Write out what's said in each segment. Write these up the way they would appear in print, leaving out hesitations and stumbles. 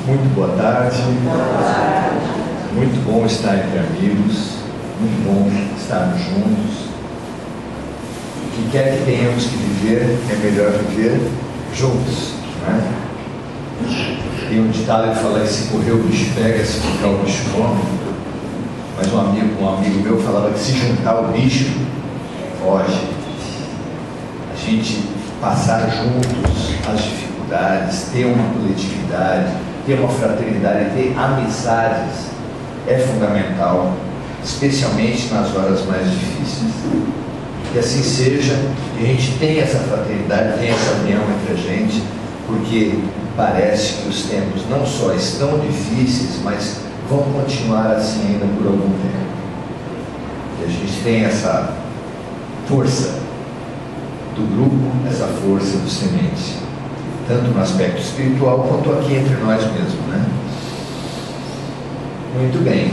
Muito boa tarde. Muito bom estar entre amigos, muito bom estarmos juntos. O que quer que tenhamos que viver, é melhor viver juntos, não é? Tem um ditado que fala que se correr o bicho pega, se ficar o bicho come. Mas um amigo meu falava que se juntar o bicho, foge. A gente passar juntos as dificuldades, ter uma coletividade, ter uma fraternidade, ter amizades é fundamental, especialmente nas horas mais difíceis. Que assim seja, que a gente tenha essa fraternidade, tenha essa união entre a gente, porque parece que os tempos não só estão difíceis, mas vão continuar assim ainda por algum tempo. Que a gente tenha essa força do grupo, essa força do semente, tanto no aspecto espiritual quanto aqui entre nós mesmos, né? Muito bem,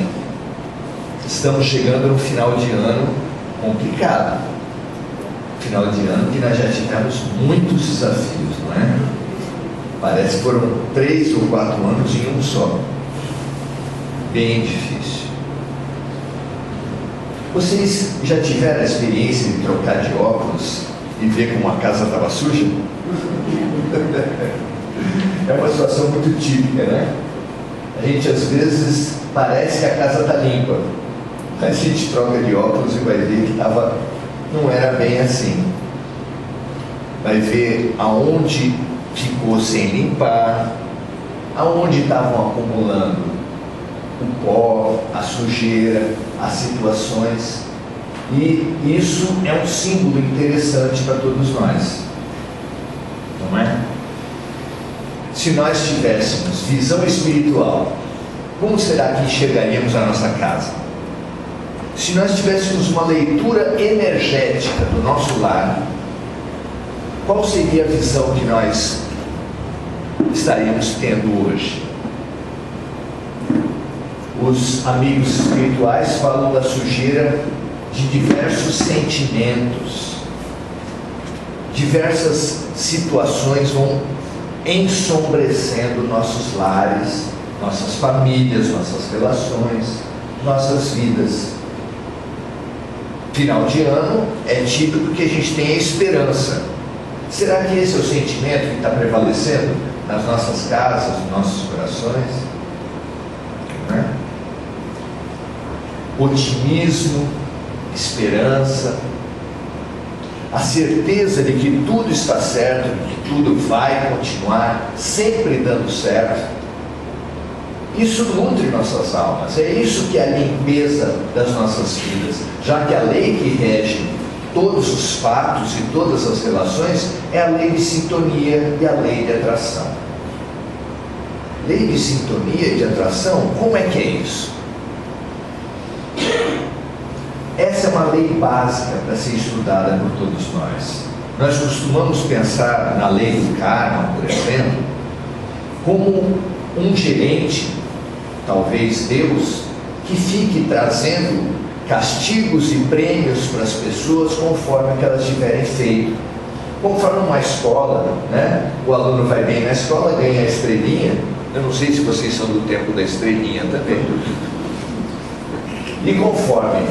estamos chegando no final de ano complicado, final de ano que nós já tivemos muitos desafios, não é? Parece que foram 3 ou 4 anos em um só, bem difícil. Vocês já tiveram a experiência de trocar de óculos e ver como a casa estava suja? É uma situação muito típica, né? A gente às vezes parece que a casa está limpa, mas a gente troca de óculos e vai ver que não era bem assim. Vai ver aonde ficou sem limpar, aonde estavam acumulando o pó, a sujeira, as situações. E isso é um símbolo interessante para todos nós, não é? Se nós tivéssemos visão espiritual, como será que enxergaríamos a nossa casa? Se nós tivéssemos uma leitura energética do nosso lar, qual seria a visão que nós estaríamos tendo hoje? Os amigos espirituais falam da sujeira de diversos sentimentos, diversas situações vão ensombrecendo nossos lares, nossas famílias, nossas relações, nossas vidas. Final de ano é típico que a gente tenha esperança. Será que esse é o sentimento que está prevalecendo nas nossas casas, nos nossos corações? Não é? Otimismo, esperança, a certeza de que tudo está certo, de que tudo vai continuar sempre dando certo. Isso nutre nossas almas, é isso que é a limpeza das nossas vidas, já que a lei que rege todos os fatos e todas as relações é a lei de sintonia e a lei de atração. Lei de sintonia e de atração, como é que é isso? Essa é uma lei básica para ser estudada por todos nós. Nós costumamos pensar na lei do karma, por exemplo, como um gerente, talvez Deus, que fique trazendo castigos e prêmios para as pessoas conforme que elas tiverem feito. Conforme uma escola, né? O aluno vai bem na escola, ganha a estrelinha. Eu não sei se vocês são do tempo da estrelinha também. E conforme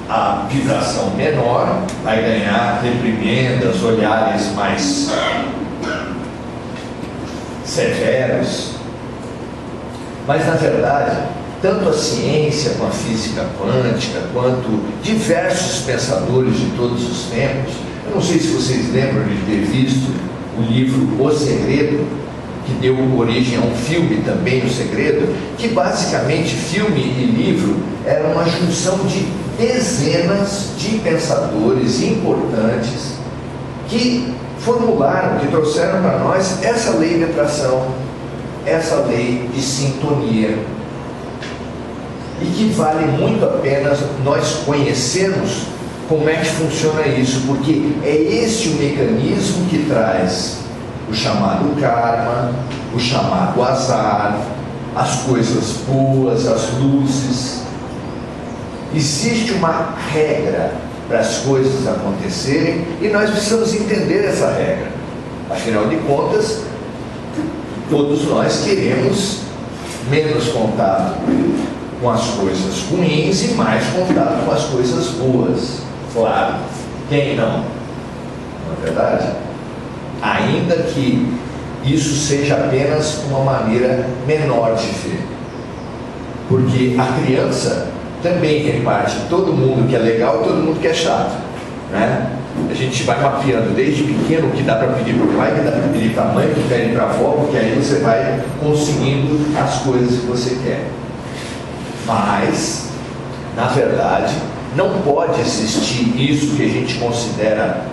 a vibração menor, vai ganhar reprimendas, olhares mais severos. Mas na verdade, tanto a ciência com a física quântica, quanto diversos pensadores de todos os tempos, eu não sei se vocês lembram de ter visto o livro O Segredo, que deu origem a um filme também, O Segredo, que basicamente filme e livro era uma junção de dezenas de pensadores importantes que formularam, que trouxeram para nós essa lei de atração, essa lei de sintonia, e que vale muito a pena nós conhecermos como é que funciona isso, porque é esse o mecanismo que traz o chamado karma, o chamado azar, as coisas boas, as luzes. Existe uma regra para as coisas acontecerem e nós precisamos entender essa regra. Afinal de contas, todos nós queremos menos contato com as coisas ruins e mais contato com as coisas boas. Claro, quem não? Não é verdade? Ainda que isso seja apenas uma maneira menor de ver. Porque a criança também reparte todo mundo que é legal e todo mundo que é chato, né? A gente vai mapeando desde pequeno o que dá para pedir para o pai, o que dá para pedir para a mãe, o que pede para a avó, porque aí você vai conseguindo as coisas que você quer. Mas, na verdade, não pode existir isso que a gente considera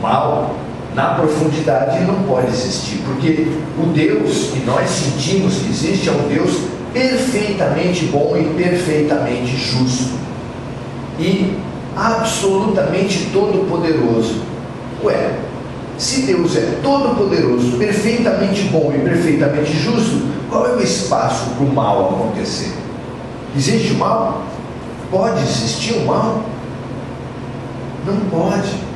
mal, na profundidade não pode existir, porque o Deus que nós sentimos que existe é um Deus perfeitamente bom e perfeitamente justo e absolutamente todo-poderoso. Ué, se Deus é todo-poderoso, perfeitamente bom e perfeitamente justo, qual é o espaço para o mal acontecer? Existe o mal? Pode existir o mal? Não pode.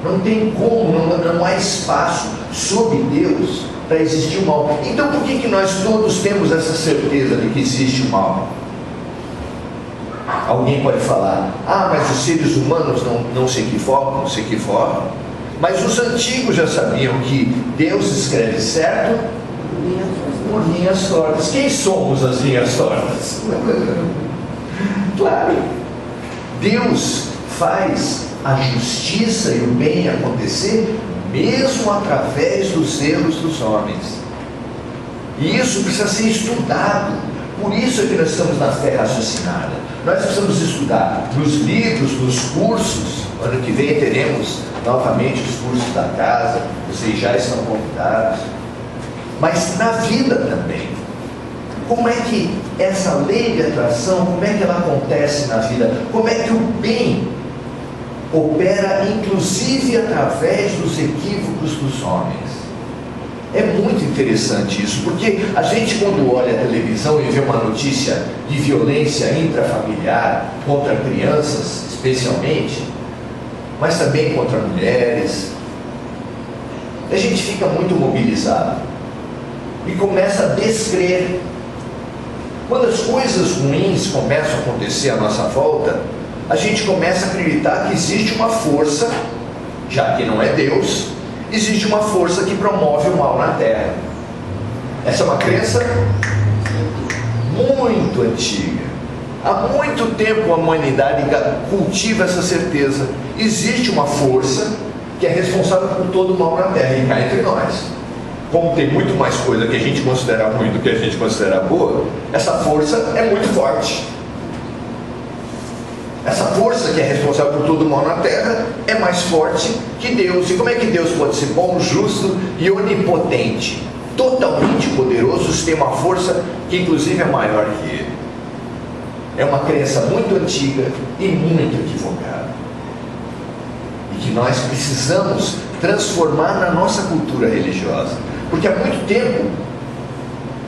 Não tem como, não há espaço sob Deus para existir o mal. Então por que nós todos temos essa certeza de que existe o mal? Alguém pode falar, mas os seres humanos não se equivocam, se equivocam. Mas os antigos já sabiam que Deus escreve certo por linhas tortas. Quem somos as linhas tortas? Claro, Deus faz a justiça e o bem acontecer mesmo através dos erros dos homens. E isso precisa ser estudado. Por isso é que nós estamos na fé raciocinada. Nós precisamos estudar nos livros, nos cursos. Ano que vem teremos novamente os cursos da casa, vocês já estão convidados. Mas na vida também. Como é que essa lei de atração, como é que ela acontece na vida? Como é que o bem opera inclusive através dos equívocos dos homens? É muito interessante isso, porque a gente quando olha a televisão e vê uma notícia de violência intrafamiliar contra crianças, especialmente, mas também contra mulheres, a gente fica muito mobilizado e começa a descrer. Quando as coisas ruins começam a acontecer à nossa volta, a gente começa a acreditar que existe uma força, já que não é Deus, existe uma força que promove o mal na Terra. Essa é uma crença muito antiga. Há muito tempo a humanidade cultiva essa certeza. Existe uma força que é responsável por todo o mal na Terra e cá entre nós. Como tem muito mais coisa que a gente considera ruim do que a gente considera boa, essa força é muito forte. Essa força que é responsável por todo o mal na Terra é mais forte que Deus. E como é que Deus pode ser bom, justo e onipotente, totalmente poderoso, se tem uma força que inclusive é maior que Ele? É uma crença muito antiga e muito equivocada. E que nós precisamos transformar na nossa cultura religiosa. Porque há muito tempo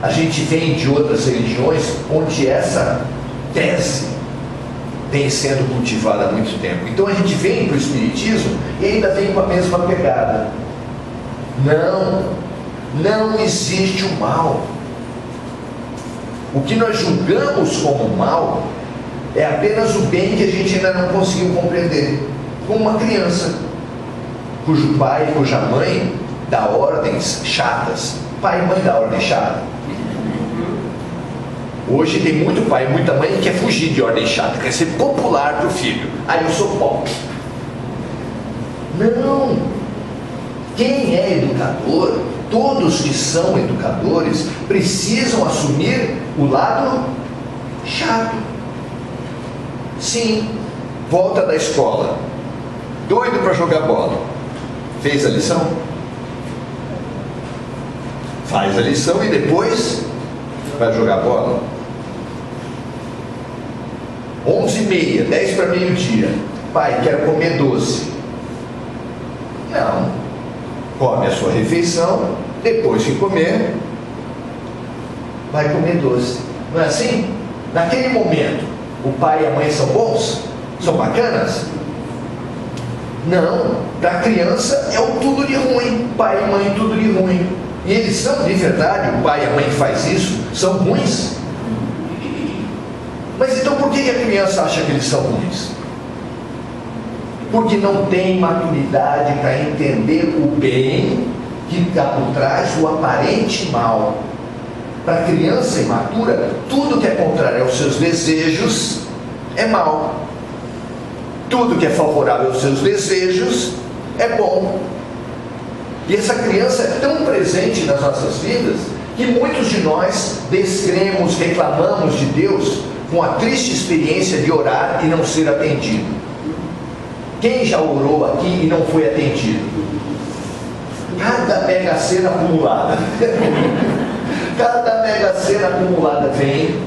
a gente vem de outras religiões onde essa tese vem sendo cultivada há muito tempo. Então a gente vem para o Espiritismo e ainda vem com a mesma pegada. Não existe o mal. O que nós julgamos como mal é apenas o bem que a gente ainda não conseguiu compreender. Como uma criança cujo pai e cuja mãe dá ordens chatas. Pai e mãe dá ordem chata. Hoje tem muito pai e muita mãe que quer fugir de ordem chata, quer ser popular para o filho. Eu sou pobre. Não. Quem é educador, todos que são educadores, precisam assumir o lado chato. Sim, volta da escola, doido para jogar bola. Fez a lição? Faz a lição e depois vai jogar bola. 11h30, 10 para meio-dia. Pai, quero comer doce. Não. Come a sua refeição, depois que comer, vai comer doce. Não é assim? Naquele momento, o pai e a mãe são bons? São bacanas? Não. Para a criança é o tudo de ruim. Pai e mãe, tudo de ruim. e eles são de verdade, o pai e a mãe que faz isso, são ruins. Mas então por que a criança acha que eles são ruins? Porque não tem maturidade para entender o bem que está por trás do aparente mal. Para a criança imatura, tudo que é contrário aos seus desejos é mal. Tudo que é favorável aos seus desejos é bom. E essa criança é tão presente nas nossas vidas que muitos de nós descremos, reclamamos de Deus com a triste experiência de orar e não ser atendido. Quem já orou aqui e não foi atendido? Cada mega cena acumulada. Cada mega cena acumulada vem.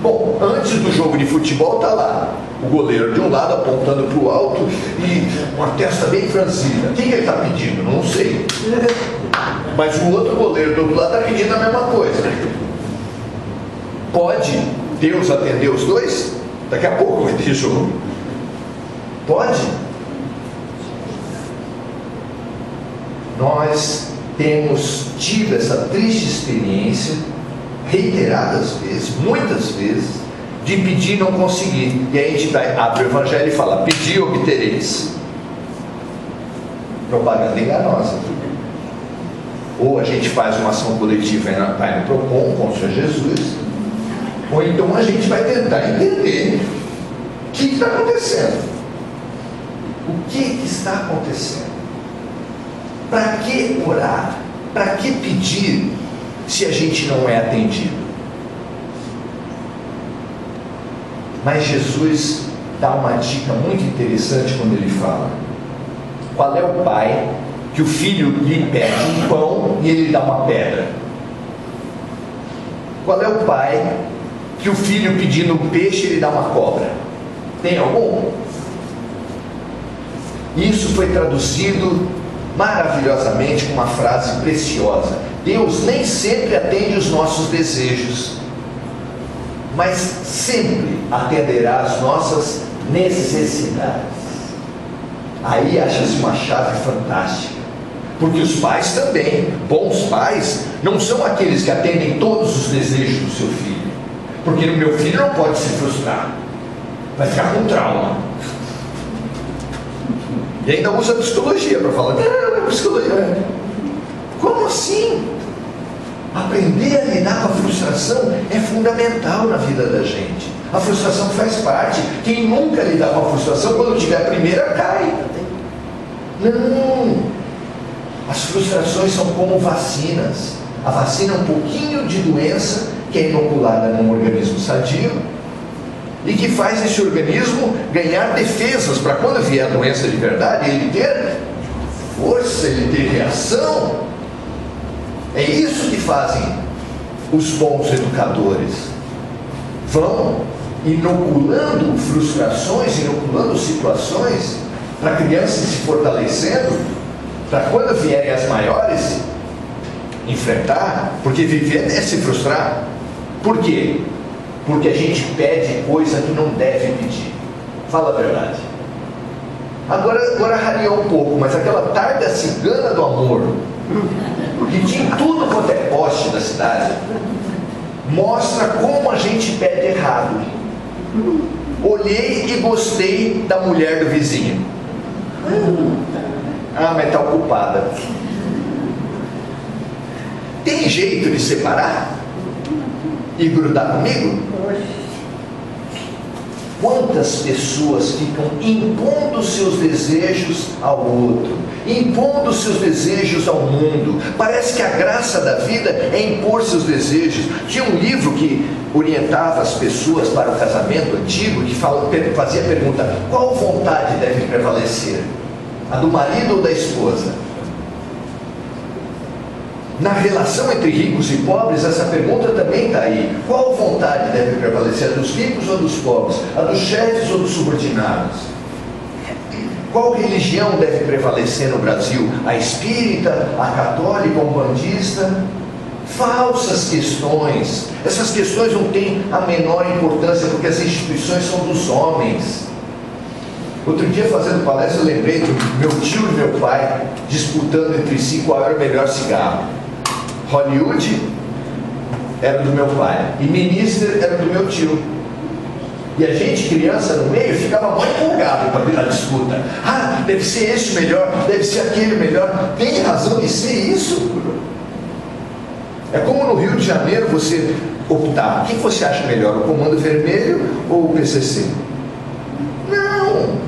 Bom, antes do jogo de futebol está lá o goleiro de um lado apontando para o alto e uma testa bem franzida. Quem ele está pedindo? Não sei. Mas o outro goleiro do outro lado está pedindo a mesma coisa. Pode Deus atender os dois? Daqui a pouco vai ter jogo. Pode? Nós temos tido essa triste experiência reiteradas vezes, muitas vezes, de pedir e não conseguir. E aí a gente abre o evangelho e fala: pedi e obtereis. Propaganda enganosa. Ou a gente faz uma ação coletiva e vai no Procon com o Senhor Jesus, ou então a gente vai tentar entender o que está acontecendo. O que está acontecendo? Para que orar? Para que pedir se a gente não é atendido? Mas Jesus dá uma dica muito interessante quando ele fala: qual é o pai que o filho lhe pede um pão e ele lhe dá uma pedra? Qual é o pai que o filho pedindo um peixe ele dá uma cobra? Tem algum? Isso foi traduzido maravilhosamente com uma frase preciosa: Deus nem sempre atende os nossos desejos, mas sempre atenderá as nossas necessidades. Aí acha-se uma chave fantástica, porque os pais também, bons pais, não são aqueles que atendem todos os desejos do seu filho, porque o meu filho não pode se frustrar, vai ficar com trauma. E ainda usa psicologia para falar: não, é psicologia. Como assim? Aprender a lidar com a frustração é fundamental na vida da gente. A frustração faz parte. Quem nunca lidar com a frustração, quando tiver a primeira, cai. Não. As frustrações são como vacinas. A vacina é um pouquinho de doença que é inoculada num organismo sadio e que faz esse organismo ganhar defesas para quando vier a doença de verdade, ele ter força, ele ter reação. É isso que fazem os bons educadores. Vão inoculando frustrações, inoculando situações para a criança se fortalecendo, para quando vierem as maiores, enfrentar. Porque viver é se frustrar. Por quê? Porque a gente pede coisa que não deve pedir. Fala a verdade. Agora rareou um pouco, mas aquela tarde cigana do amor, que tinha em tudo quanto é poste da cidade, mostra como a gente pede errado. Olhei e gostei da mulher do vizinho. Ah, mas está ocupada. Tem jeito de separar e grudar comigo? Quantas pessoas ficam impondo seus desejos ao outro, impondo seus desejos ao mundo? Parece que a graça da vida é impor seus desejos. Tinha um livro que orientava as pessoas para o casamento antigo, que fazia a pergunta: qual vontade deve prevalecer? A do marido ou da esposa? Na relação entre ricos e pobres, essa pergunta também está aí. Qual vontade deve prevalecer? A dos ricos ou dos pobres? A dos chefes ou dos subordinados? Qual religião deve prevalecer no Brasil? A espírita, a católica, a umbandista? Falsas questões. Essas questões não têm a menor importância, porque as instituições são dos homens. Outro dia, fazendo palestra, eu lembrei do meu tio e meu pai disputando entre si qual era o melhor cigarro. Hollywood era do meu pai e Minister era do meu tio. E a gente, criança no meio, ficava muito empolgado para vir a disputa. Ah, deve ser esse o melhor, deve ser aquele o melhor. Tem razão de ser isso? É como no Rio de Janeiro você optar. O que você acha melhor, o Comando Vermelho ou o PCC? Não!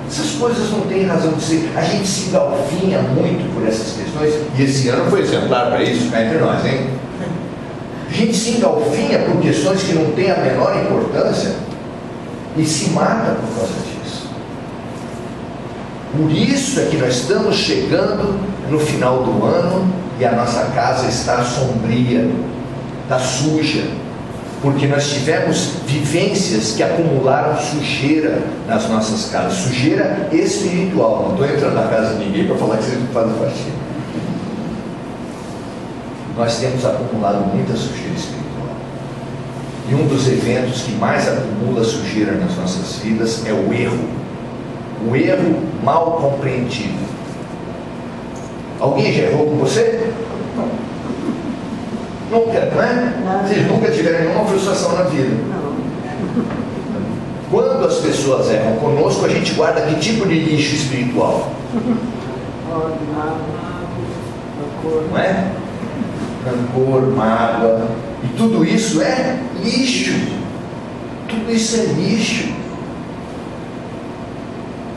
Essas coisas não têm razão de ser. A gente se engalfinha muito por essas questões. E esse ano foi exemplar para isso, cá entre nós, hein? A gente se engalfinha por questões que não têm a menor importância e se mata por causa disso. Por isso é que nós estamos chegando no final do ano e a nossa casa está sombria, está suja, porque nós tivemos vivências que acumularam sujeira nas nossas casas, sujeira espiritual. Não estou entrando na casa de ninguém para falar que vocês não fazem faxina. Nós temos acumulado muita sujeira espiritual. E um dos eventos que mais acumula sujeira nas nossas vidas é o erro. O erro mal compreendido. Alguém já errou com você? Nunca, não é? Vocês nunca tiveram nenhuma frustração na vida. Quando as pessoas erram conosco, a gente guarda que tipo de lixo espiritual? Não é? Rancor, mágoa. E tudo isso é lixo. Tudo isso é lixo.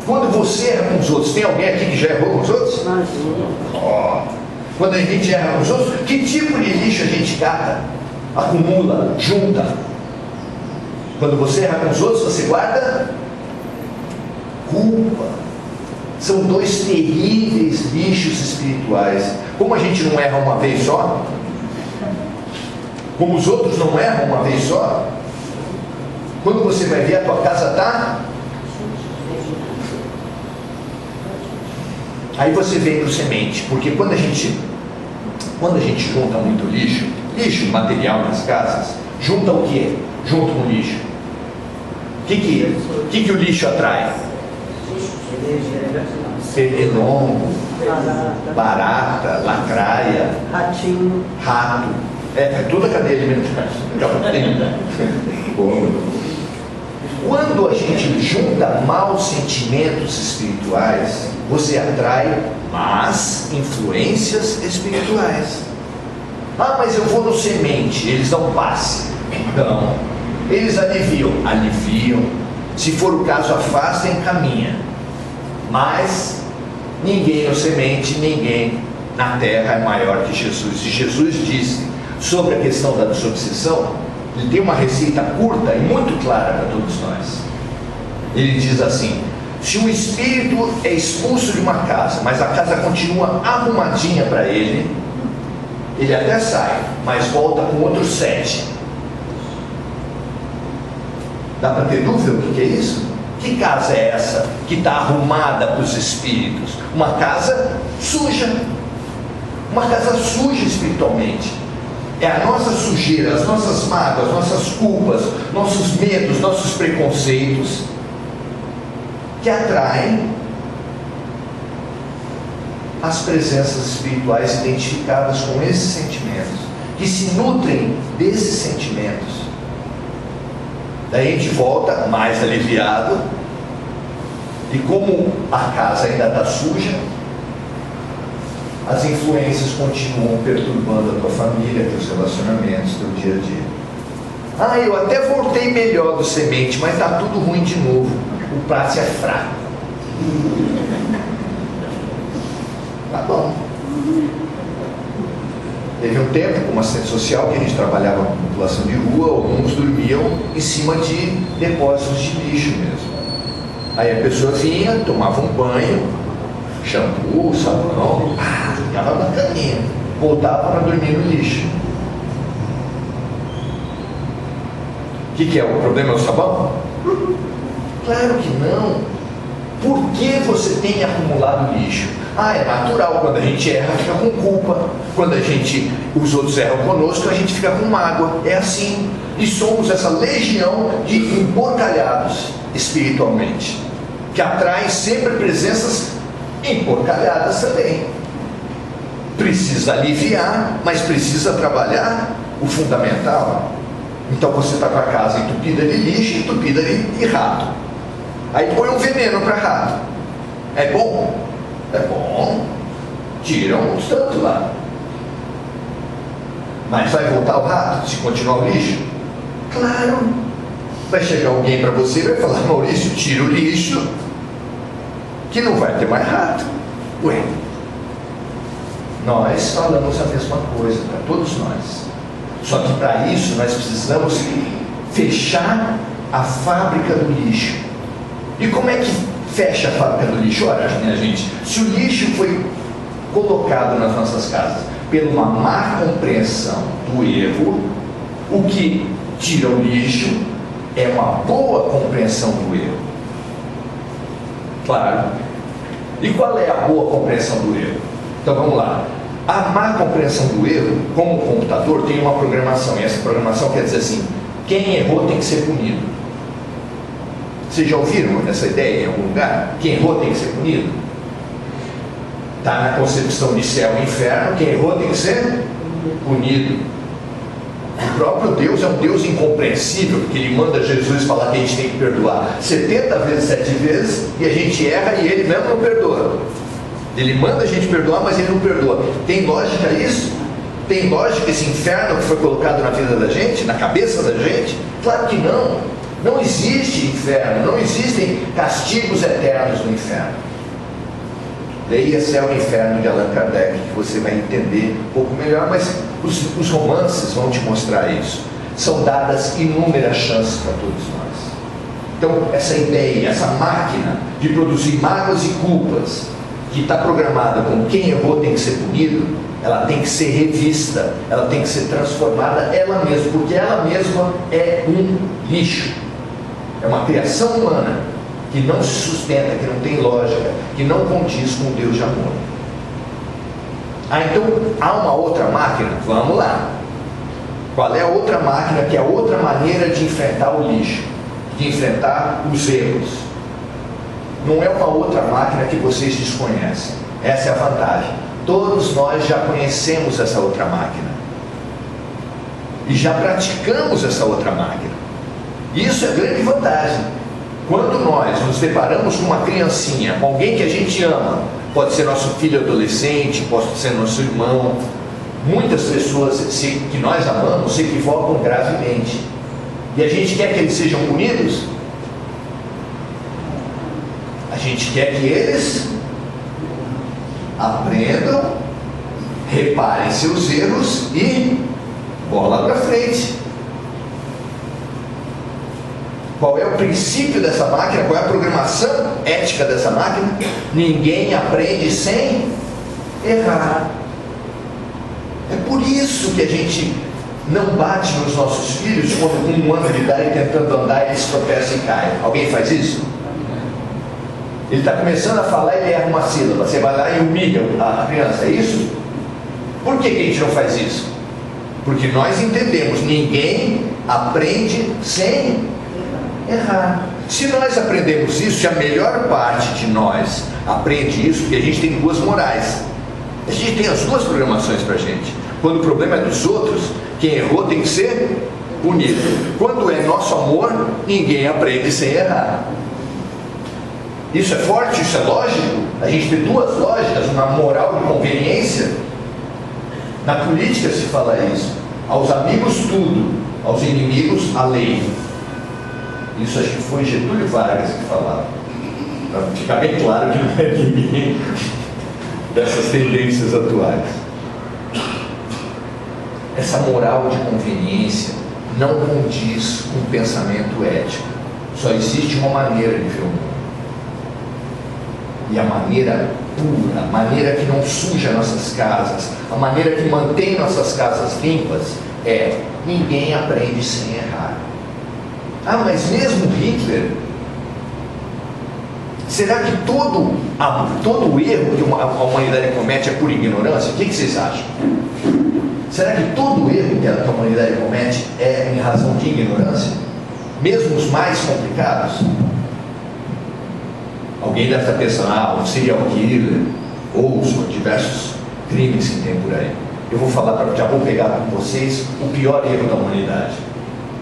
Quando você erra com os outros, tem alguém aqui que já errou com os outros? Quando a gente erra com os outros, que tipo de lixo a gente cata, acumula, junta? Quando você erra com os outros, você guarda culpa. São dois terríveis lixos espirituais. Como a gente não erra uma vez só, como os outros não erram uma vez só, quando você vai ver, a tua casa está... Aí você vem para o semente, porque quando a gente junta muito lixo material nas casas, junta o quê? Junto com o lixo. O que o lixo atrai? Pernilongo, barata, lacraia, ratinho, rato. É toda a cadeia alimentar. Quando a gente junta maus sentimentos espirituais, você atrai más influências espirituais. Ah, mas eu vou no semente, eles dão passe. Não. Eles aliviam. Se for o caso, afasta e encaminha. Mas ninguém no semente, ninguém na terra é maior que Jesus. E Jesus disse sobre a questão da desobsessão, ele tem uma receita curta e muito clara para todos nós. Ele diz assim: se um espírito é expulso de uma casa, mas a casa continua arrumadinha para ele, ele até sai, mas volta com outros 7. Dá para ter dúvida o que é isso? Que casa é essa que está arrumada para os espíritos? Uma casa suja. Uma casa suja espiritualmente. É a nossa sujeira, as nossas mágoas, nossas culpas, nossos medos, nossos preconceitos que atraem as presenças espirituais identificadas com esses sentimentos, que se nutrem desses sentimentos. Daí a gente volta mais aliviado, e como a casa ainda está suja, as influências continuam perturbando a tua família, teus relacionamentos, teu dia a dia. Ah, eu até voltei melhor do semente, mas está tudo ruim de novo. O prato é fraco. Tá bom. Teve um tempo, como assistente social, que a gente trabalhava com população de rua, alguns dormiam em cima de depósitos de lixo mesmo. Aí a pessoa vinha, tomava um banho, shampoo, sabão, ficava na caminha, voltava para dormir no lixo. O que é? O problema é o sabão? Claro que não. Por que você tem acumulado lixo? É natural, quando a gente erra, fica com culpa. Quando os outros erram conosco, a gente fica com mágoa. É assim. E somos essa legião de emporcalhados espiritualmente, que atraem sempre presenças emporcalhadas também. precisa aliviar, mas precisa trabalhar o fundamental. Então você está com a casa entupida de lixo, entupida de rato. Aí põe um veneno para rato. É bom? É bom. Tira uns tantos lá. Mas vai voltar o rato se continuar o lixo? Claro. Vai chegar alguém para você e vai falar: Maurício, tira o lixo, que não vai ter mais rato. Ué, nós falamos a mesma coisa para todos nós. Só que para isso nós precisamos fechar a fábrica do lixo. E como é que fecha a fábrica do lixo? Ora, minha gente, se o lixo foi colocado nas nossas casas por uma má compreensão do erro, o que tira o lixo é uma boa compreensão do erro. Claro. E qual é a boa compreensão do erro? Então vamos lá. A má compreensão do erro, como o computador, tem uma programação. E essa programação quer dizer assim: quem errou tem que ser punido. Vocês já ouviram essa ideia em algum lugar? Quem errou tem que ser punido? Está na concepção de céu e inferno. Quem errou tem que ser punido. O próprio Deus é um Deus incompreensível, porque Ele manda Jesus falar que a gente tem que perdoar 70 vezes, 7 vezes, e a gente erra e Ele mesmo não perdoa. Ele manda a gente perdoar, mas Ele não perdoa. Tem lógica isso? Tem lógica esse inferno que foi colocado na vida da gente, na cabeça da gente? Claro que não. Não existe inferno, não existem castigos eternos no inferno. Leia Céu e Inferno de Allan Kardec, que você vai entender um pouco melhor, mas os romances vão te mostrar isso. São dadas inúmeras chances para todos nós. Então, essa ideia, essa máquina de produzir mágoas e culpas, que está programada com quem errou tem que ser punido, ela tem que ser revista, ela tem que ser transformada ela mesma, porque ela mesma é um lixo. É uma criação humana que não se sustenta, que não tem lógica, que não condiz com o Deus de amor. Então, há uma outra máquina? Vamos lá. Qual é a outra máquina, que é a outra maneira de enfrentar o lixo, de enfrentar os erros? Não é uma outra máquina que vocês desconhecem. Essa é a vantagem. Todos nós já conhecemos essa outra máquina. E já praticamos essa outra máquina. Isso é grande vantagem. Quando nós nos deparamos com uma criancinha, com alguém que a gente ama, pode ser nosso filho adolescente, pode ser nosso irmão, muitas pessoas que nós amamos se equivocam gravemente. E a gente quer que eles sejam punidos? A gente quer que eles aprendam, reparem seus erros e bola para frente. Qual é o princípio dessa máquina? Qual é a programação ética dessa máquina? Ninguém aprende sem errar. É por isso que a gente não bate nos nossos filhos quando com 1 ano de idade tentando andar eles tropeçam e caem. Alguém faz isso? Ele está começando a falar e ele erra uma sílaba. Você vai lá e humilha a criança, é isso? Por que a gente não faz isso? Porque nós entendemos, ninguém aprende sem errar. Se nós aprendemos isso, se a melhor parte de nós aprende isso, porque a gente tem duas morais. A gente tem as duas programações para a gente. Quando o problema é dos outros, quem errou tem que ser punido. Quando é nosso amor, ninguém aprende sem errar. Isso é forte, isso é lógico. A gente tem duas lógicas, uma moral de conveniência. Na política se fala isso. Aos amigos tudo, aos inimigos a lei. Isso acho que foi Getúlio Vargas que falava. Para ficar bem claro que não é ninguém dessas tendências atuais. Essa moral de conveniência não condiz com o pensamento ético. Só existe uma maneira de ver o mundo. E a maneira pura, a maneira que não suja nossas casas, a maneira que mantém nossas casas limpas é: ninguém aprende sem errar. Ah, mas mesmo Hitler, será que todo o erro que a humanidade comete é por ignorância? O que vocês acham? Será que todo erro que a humanidade comete é em razão de ignorância? Mesmo os mais complicados? Alguém deve estar pensando, um serial killer, ou diversos crimes que tem por aí. Eu vou falar, já vou pegar com vocês o pior erro da humanidade.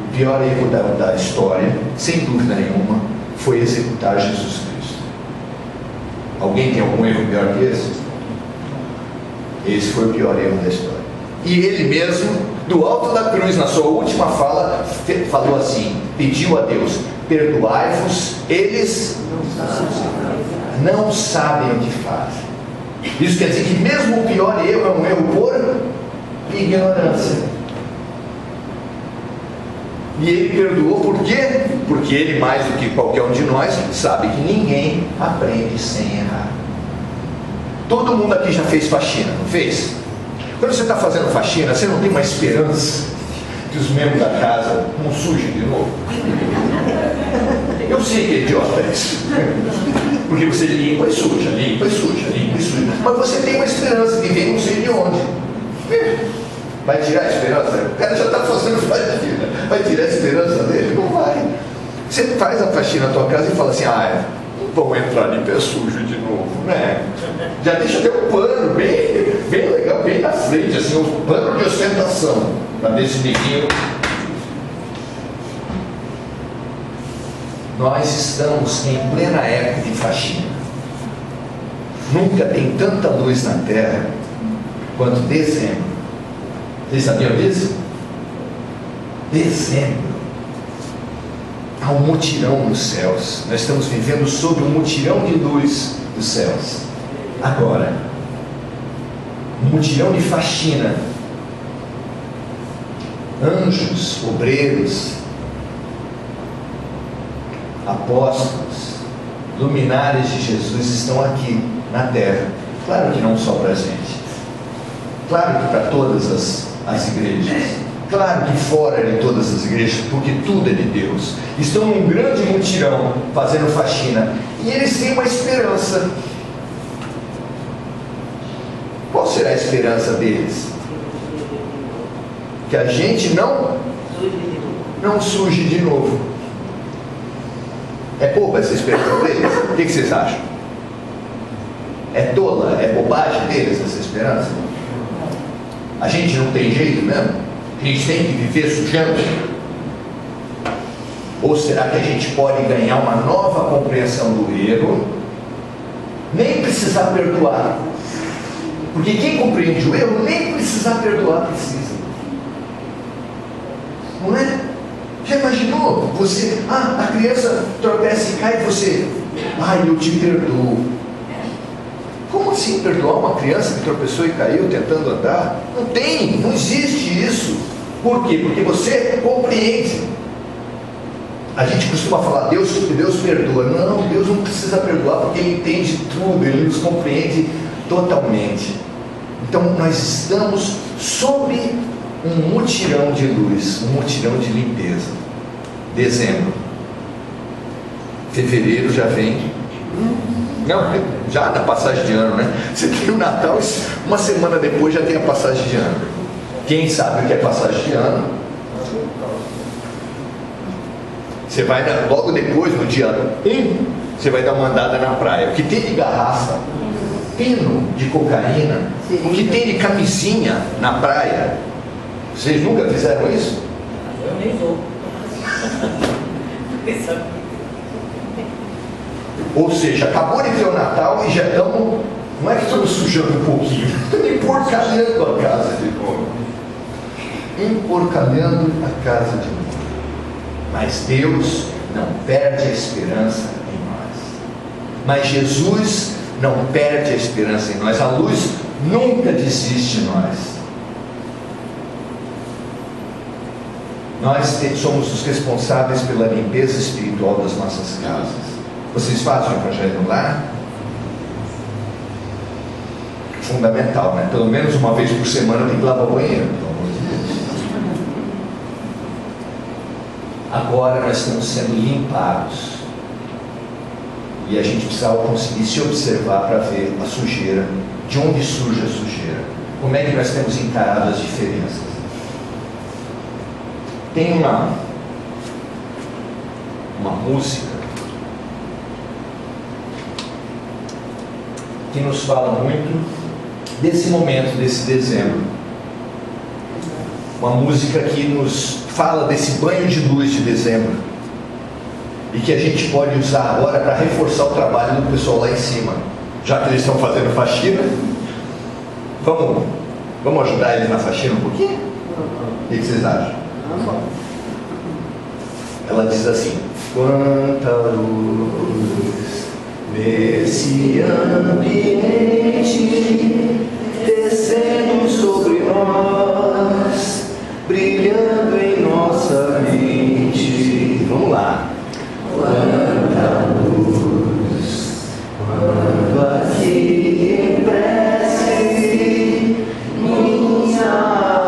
O pior erro da história, sem dúvida nenhuma, foi executar Jesus Cristo. Alguém tem algum erro pior que esse? Esse foi o pior erro da história. E ele mesmo, do alto da cruz, na sua última fala, falou assim, pediu a Deus: perdoai-vos, eles não sabem o que fazem. Isso quer dizer que mesmo o pior erro é um erro por ignorância. E ele perdoou por quê? Porque ele, mais do que qualquer um de nós, sabe que ninguém aprende sem errar. Todo mundo aqui já fez faxina, não fez? Quando você está fazendo faxina, você não tem uma esperança que os membros da casa não sujem de novo? Eu sei que é idiota isso. Porque você limpa e suja, limpa e suja, limpa e suja. Mas você tem uma esperança que vem não sei de onde. Vai tirar a esperança? O cara já está fazendo faxina. Vai tirar a esperança dele? Não vai. Você faz a faxina na tua casa e fala assim: vão entrar de pé sujo de novo, né? Já deixa até um pano bem legal, bem na frente, assim, um pano de ostentação, para ver se ninguém. Nós estamos em plena época de faxina. Nunca tem tanta luz na terra quanto dezembro. Vocês sabiam disso? Dezembro. Há um mutirão nos céus. Nós estamos vivendo sob um mutirão de luz dos céus. Agora, um mutirão de faxina. Anjos, obreiros, apóstolos, luminares de Jesus estão aqui na terra. Claro que não só para a gente. Claro que para todas as igrejas. Claro que fora de todas as igrejas, porque tudo é de Deus. Estão num grande mutirão fazendo faxina. E eles têm uma esperança. Qual será a esperança deles? Que a gente não suje de novo. É boba essa esperança deles? O que vocês acham? É tola? É bobagem deles essa esperança? A gente não tem jeito mesmo? A gente tem que viver sujando? Ou será que a gente pode ganhar uma nova compreensão do erro, nem precisar perdoar? Porque quem compreende o erro, nem precisar perdoar precisa. Não é? Já imaginou? Você, a criança tropeça e cai e você, eu te perdoo. Como assim perdoar uma criança que tropeçou e caiu tentando andar? Não existe isso. Por quê? Porque você compreende. A gente costuma falar, Deus perdoa. Não, Deus não precisa perdoar, porque Ele entende tudo, Ele nos compreende totalmente. Então nós estamos sob um mutirão de luz, um mutirão de limpeza. Dezembro. Fevereiro já vem. Não, já na passagem de ano, né? Você tem o Natal, uma semana depois já tem a passagem de ano. Quem sabe o que é passagem de ano? Você vai logo depois, no dia 1, você vai dar uma andada na praia. O que tem de garrafa, pino de cocaína, o que tem de camisinha na praia. Vocês nunca fizeram isso? Eu nem vou. Ou seja, acabou de ter o Natal e já estamos, não é que estamos sujando um pouquinho, estamos emporcalhando a casa de novo. Emporcalhando a casa de novo. Mas Deus não perde a esperança em nós. Mas Jesus não perde a esperança em nós. A luz nunca desiste de nós. Nós somos os responsáveis pela limpeza espiritual das nossas casas. Vocês fazem o evangelho no lar? Fundamental, né? Pelo menos uma vez por semana tem que lavar o banheiro, pelo amor de Deus. Agora nós estamos sendo limpados. E a gente precisa conseguir se observar para ver a sujeira, de onde surge a sujeira. Como é que nós temos encarado as diferenças? Tem uma música que nos fala muito desse momento, desse dezembro. Uma música que nos fala desse banho de luz de dezembro e que a gente pode usar agora para reforçar o trabalho do pessoal lá em cima, já que eles estão fazendo faxina. Vamos ajudar eles na faxina um pouquinho? O que vocês acham? Ela diz assim: quanta luz nesse ambiente, descendo sobre nós, brilhando em nossa mente. Vamos lá. Quanta luz, quando aqui em prece, minha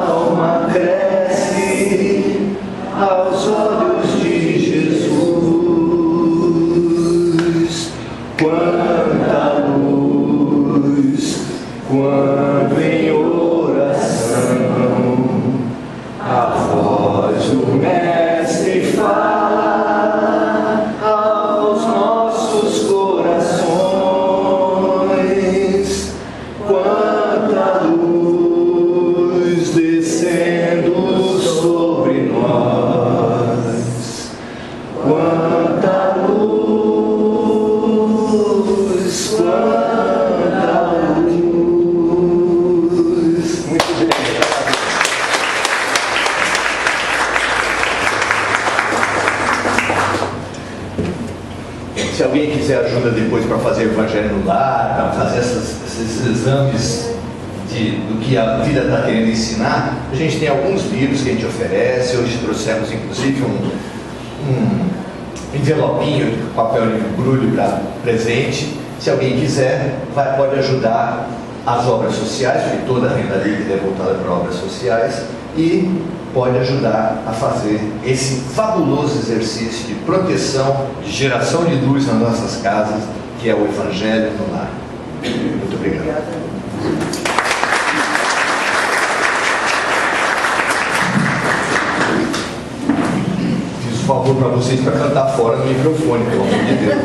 alma cresce aos olhos de Jesus. Quanta luz, quando em oração a voz do Mestre fala aos nossos corações. Quanta luz descendo sobre nós. Quanta luz, quanta luz. Muito bem. Se alguém quiser ajuda depois para fazer evangelho no lar, para fazer esses exames do que a vida está querendo ensinar, a gente tem alguns livros que a gente oferece. Hoje trouxemos inclusive um envelopinho de papel de embrulho para presente. Se alguém quiser, pode ajudar as obras sociais, porque toda a renda líquida é voltada para obras sociais, e pode ajudar a fazer esse fabuloso exercício de proteção, de geração de luz nas nossas casas, que é o Evangelho no Lar. Muito obrigado. Fiz um favor para vocês para cantar fora do microfone, pelo amor de Deus.